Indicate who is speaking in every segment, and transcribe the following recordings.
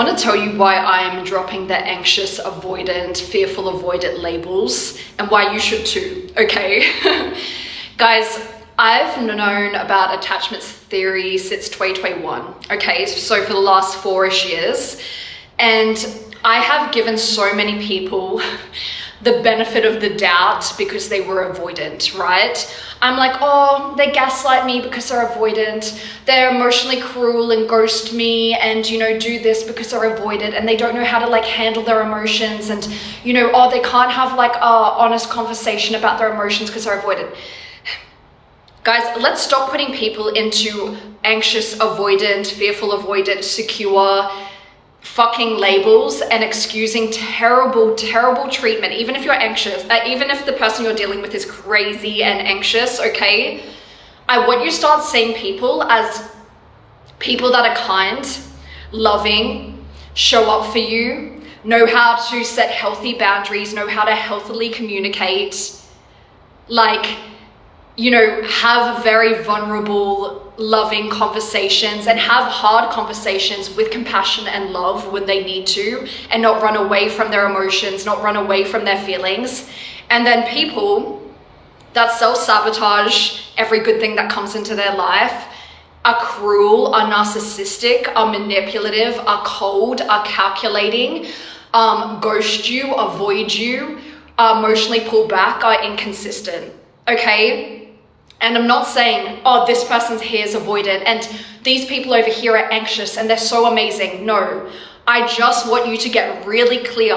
Speaker 1: want to tell you why I'm dropping the anxious avoidant, fearful avoidant labels and why you should too, okay? Guys, I've known about attachment theory since 2021, okay? So for the last 4-ish years, and I have given so many people the benefit of the doubt because they were avoidant, right? I'm like, oh, they gaslight me because they're avoidant. They're emotionally cruel and ghost me and, you know, do this because they're avoidant and they don't know how to like handle their emotions and, you know, oh, they can't have like a honest conversation about their emotions because they're avoidant. Guys, let's stop putting people into anxious avoidant, fearful avoidant, secure, fucking labels and excusing terrible treatment. Even if you're anxious, even if the person you're dealing with is crazy and anxious, okay, I want you to start seeing people as people that are kind, loving, show up for you, know how to set healthy boundaries, know how to healthily communicate, like, you know, have very vulnerable, loving conversations and have hard conversations with compassion and love when they need to, and not run away from their emotions, not run away from their feelings. And then people that self-sabotage every good thing that comes into their life, are cruel, are narcissistic, are manipulative, are cold, are calculating, ghost you, avoid you, are emotionally pull back, are inconsistent, okay? And I'm not saying, oh, this person's here is avoidant and these people over here are anxious and they're so amazing. No, I just want you to get really clear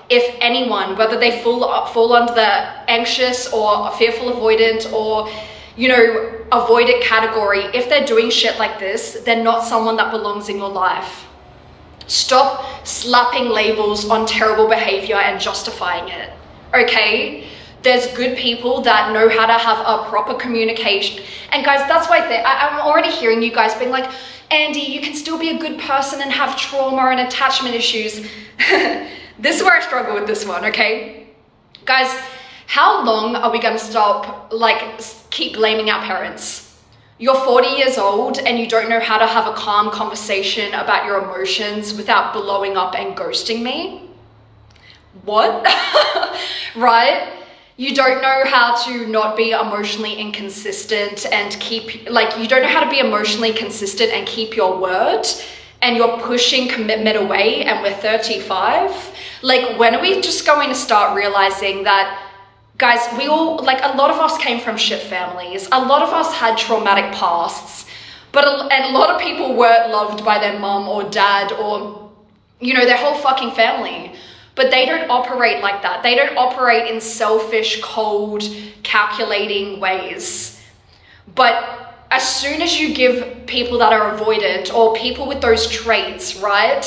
Speaker 1: if anyone, whether they fall under the anxious or fearful avoidant or, you know, avoidant category, if they're doing shit like this, they're not someone that belongs in your life. Stop slapping labels on terrible behavior and justifying it, okay? There's good people that know how to have a proper communication. And guys, that's why I'm already hearing you guys being like, Andie, you can still be a good person and have trauma and attachment issues. This is where I struggle with this one, okay? Guys, how long are we gonna stop, like, keep blaming our parents? You're 40 years old and you don't know how to have a calm conversation about your emotions without blowing up and ghosting me? What? Right? You don't know how to not be emotionally inconsistent and keep, like, you don't know how to be emotionally consistent and keep your word, and you're pushing commitment away and we're 35. Like, when are we just going to start realizing that, guys, we all, like, a lot of us came from shit families. A lot of us had traumatic pasts, and a lot of people weren't loved by their mom or dad or, you know, their whole fucking family. But they don't operate like that. They don't operate in selfish, cold, calculating ways. But as soon as you give people that are avoidant or people with those traits, right?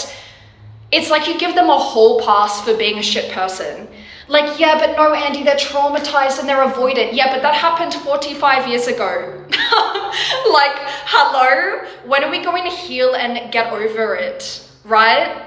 Speaker 1: It's like you give them a whole pass for being a shit person. Like, yeah, but no, Andie, they're traumatized and they're avoidant. Yeah, but that happened 45 years ago. Like, hello? When are we going to heal and get over it, right?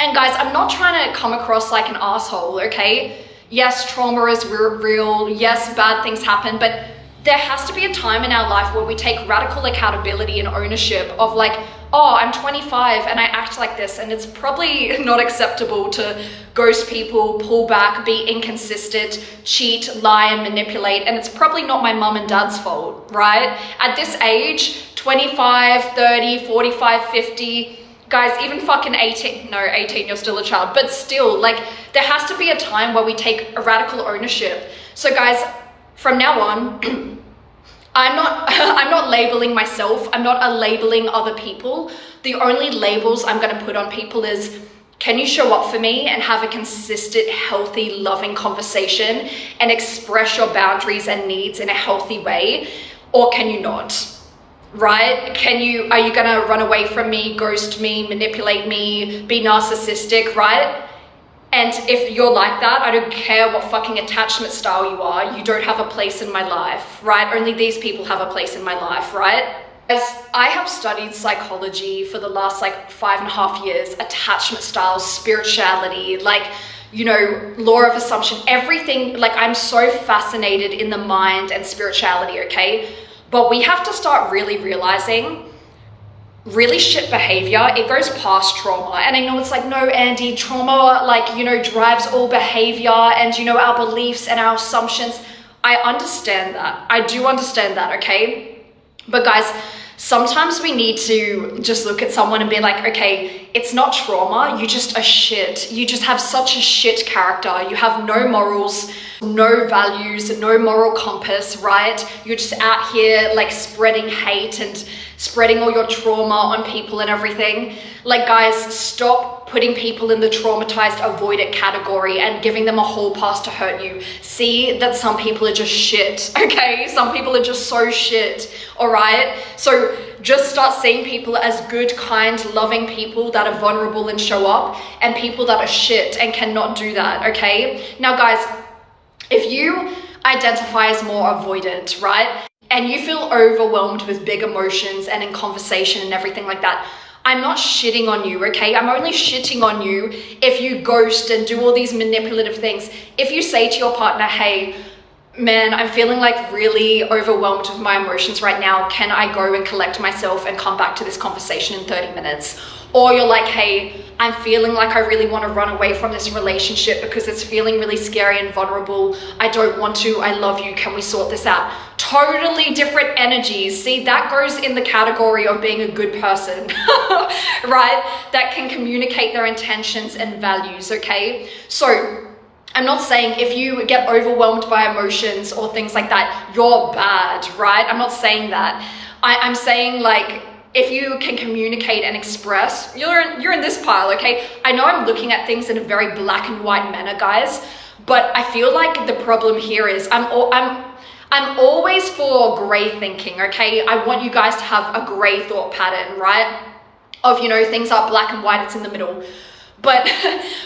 Speaker 1: And guys, I'm not trying to come across like an asshole, okay? Yes, trauma is real. Yes, bad things happen, but there has to be a time in our life where we take radical accountability and ownership of like, oh, I'm 25 and I act like this, and it's probably not acceptable to ghost people, pull back, be inconsistent, cheat, lie, and manipulate, and it's probably not my mom and dad's fault, right? At this age, 25, 30, 45, 50, guys, even fucking 18, no, 18, you're still a child, but still, like, there has to be a time where we take a radical ownership. So guys, from now on, I'm not labeling myself. I'm not labeling other people. The only labels I'm going to put on people is, can you show up for me and have a consistent, healthy, loving conversation and express your boundaries and needs in a healthy way, or can you not? Right? Are you gonna run away from me, ghost me, manipulate me, be narcissistic, right? And if you're like that, I don't care what fucking attachment style you are, you don't have a place in my life, right? Only these people have a place in my life, right? As I have studied psychology for the last like 5.5 years, attachment styles, spirituality, like, you know, law of assumption, everything, like, I'm so fascinated in the mind and spirituality, okay? But we have to start really realizing really shit behavior, it goes past trauma. And I know it's like, no, Andie, trauma, like, you know, drives all behavior and, you know, our beliefs and our assumptions. I understand that. I do understand that, okay? But guys, sometimes we need to just look at someone and be like, okay, it's not trauma, you just are shit. You just have such a shit character. You have no morals, no values, no moral compass, right? You're just out here like spreading hate and spreading all your trauma on people and everything. Like, guys, stop putting people in the traumatized avoid it category and giving them a whole pass to hurt you. See that some people are just shit, okay? Some people are just so shit, all right? So just start seeing people as good, kind, loving people that are vulnerable and show up, and people that are shit and cannot do that, okay? Now, guys, if you identify as more avoidant, right? And you feel overwhelmed with big emotions and in conversation and everything like that, I'm not shitting on you, okay? I'm only shitting on you if you ghost and do all these manipulative things. If you say to your partner, hey, man, I'm feeling like really overwhelmed with my emotions right now. Can I go and collect myself and come back to this conversation in 30 minutes? Or you're like, hey, I'm feeling like I really want to run away from this relationship because it's feeling really scary and vulnerable. I don't want to. I love you. Can we sort this out? Totally different energies. See, that goes in the category of being a good person, right? That can communicate their intentions and values, okay? So I'm not saying if you get overwhelmed by emotions or things like that, you're bad, right? I'm not saying that. I'm saying, like, if you can communicate and express, you're in this pile, okay? I know I'm looking at things in a very black and white manner, guys, but I feel like the problem here is I'm always for gray thinking, okay? I want you guys to have a gray thought pattern, right? Of, you know, things are black and white, it's in the middle. But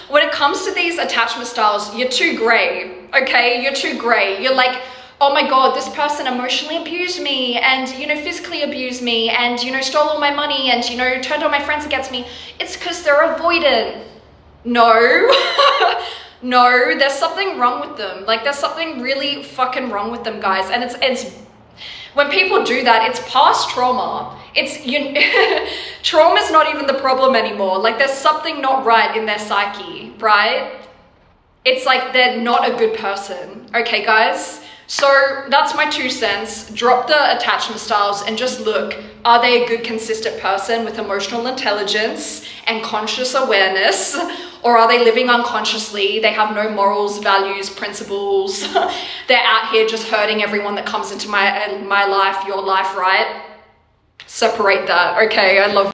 Speaker 1: when it comes to these attachment styles, you're too gray, okay? You're too gray. You're like, oh my God, this person emotionally abused me and, you know, physically abused me and, you know, stole all my money and, you know, turned all my friends against me. It's because they're avoidant. No, no, there's something wrong with them. Like, there's something really fucking wrong with them, guys. And it's when people do that, it's past trauma. Trauma is not even the problem anymore. Like, there's something not right in their psyche, right? It's like they're not a good person. Okay, guys? So that's my 2 cents. Drop the attachment styles and just look, are they a good, consistent person with emotional intelligence and conscious awareness? Or are they living unconsciously? They have no morals, values, principles. They're out here just hurting everyone that comes into my life, your life, right? Separate that, okay? I love